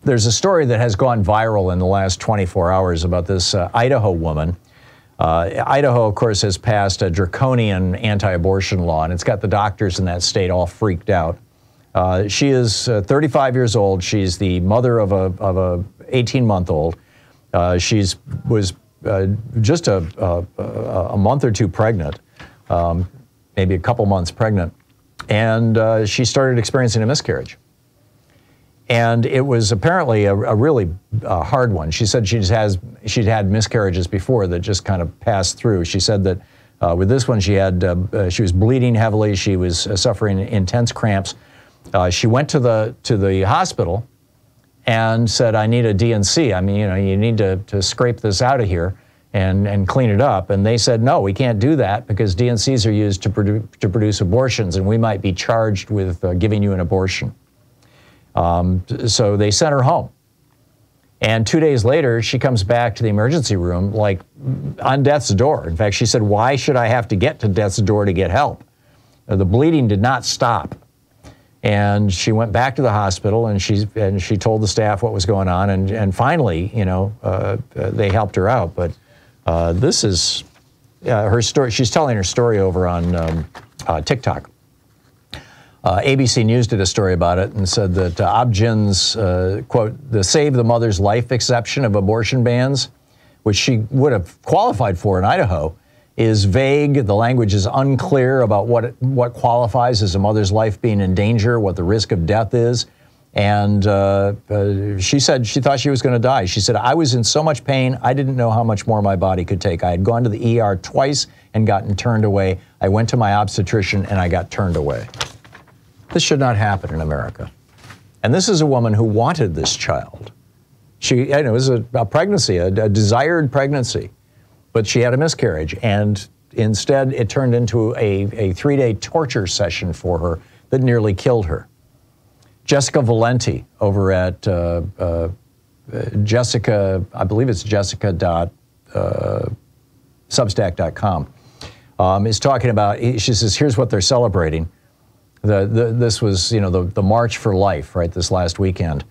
There's a story that has gone viral in the last 24 hours about this Idaho woman. Idaho, of course, has passed a draconian anti-abortion law, and it's got the doctors in that state all freaked out. She is 35 years old. She's the mother of a 18-month-old. She was just a month or two pregnant, maybe a couple months pregnant, and she started experiencing a miscarriage. And it was apparently a really hard one. She said she'd had miscarriages before that just kind of passed through. She said that with this one she was bleeding heavily. She was suffering intense cramps. She went to the hospital and said, "I need a D&C. I mean, you know, you need to scrape this out of here and clean it up." And they said, "No, we can't do that because D&Cs are used to produce abortions, and we might be charged with giving you an abortion." So they sent her home. And 2 days later, she comes back to the emergency room, like on death's door. In fact, she said, "Why should I have to get to death's door to get help?" The bleeding did not stop. And she went back to the hospital, and she told the staff what was going on. And finally, you know, they helped her out. But this is her story. She's telling her story over on TikTok. ABC News did a story about it and said that Obgin's, quote, the Save the Mother's Life exception of abortion bans, which she would have qualified for in Idaho, is vague. The language is unclear about what qualifies as a mother's life being in danger, what the risk of death is. And she said she thought she was going to die. She said, "I was in so much pain, I didn't know how much more my body could take. I had gone to the ER twice and gotten turned away. I went to my obstetrician and I got turned away." This should not happen in America. And this is a woman who wanted this child. It was a pregnancy, a desired pregnancy, but she had a miscarriage. And instead, it turned into a 3-day torture session for her that nearly killed her. Jessica Valenti over at Jessica, I believe it's jessica.substack.com, is talking about, she says, here's what they're celebrating. This was, you know, the March for Life, right, this last weekend.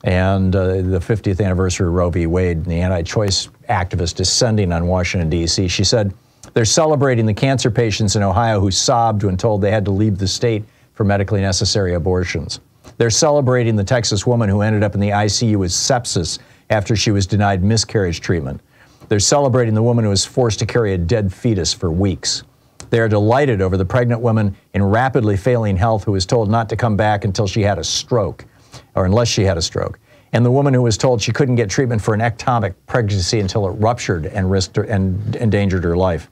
And the 50th anniversary of Roe v. Wade, and the anti-choice activist descending on Washington, D.C. She said, they're celebrating the cancer patients in Ohio who sobbed when told they had to leave the state for medically necessary abortions. They're celebrating the Texas woman who ended up in the ICU with sepsis after she was denied miscarriage treatment. They're celebrating the woman who was forced to carry a dead fetus for weeks. They are delighted over the pregnant woman in rapidly failing health who was told not to come back until she had a stroke, or unless she had a stroke. And the woman who was told she couldn't get treatment for an ectopic pregnancy until it ruptured and endangered her life.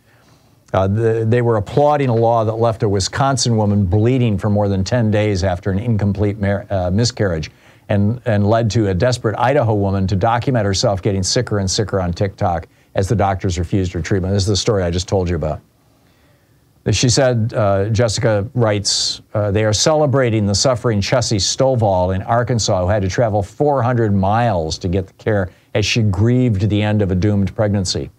They were applauding a law that left a Wisconsin woman bleeding for more than 10 days after an incomplete miscarriage and led to a desperate Idaho woman to document herself getting sicker and sicker on TikTok as the doctors refused her treatment. This is the story I just told you about. She said, Jessica writes, they are celebrating the suffering Chessie Stovall in Arkansas who had to travel 400 miles to get the care as she grieved the end of a doomed pregnancy.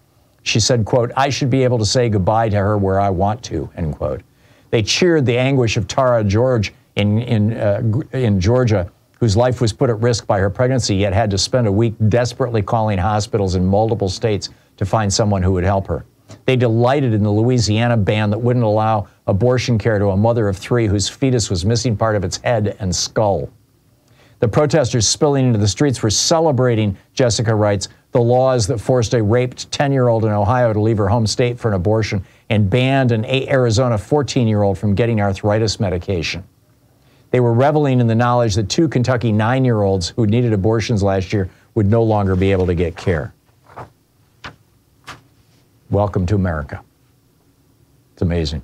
She said, quote, "I should be able to say goodbye to her where I want to," end quote. They cheered the anguish of Tara George in Georgia, whose life was put at risk by her pregnancy, yet had to spend a week desperately calling hospitals in multiple states to find someone who would help her. They delighted in the Louisiana ban that wouldn't allow abortion care to a mother of 3 whose fetus was missing part of its head and skull. The protesters spilling into the streets were celebrating, Jessica writes, the laws that forced a raped 10-year-old in Ohio to leave her home state for an abortion and banned an Arizona 14-year-old from getting arthritis medication. They were reveling in the knowledge that 2 Kentucky 9-year-olds who needed abortions last year would no longer be able to get care. Welcome to America. It's amazing.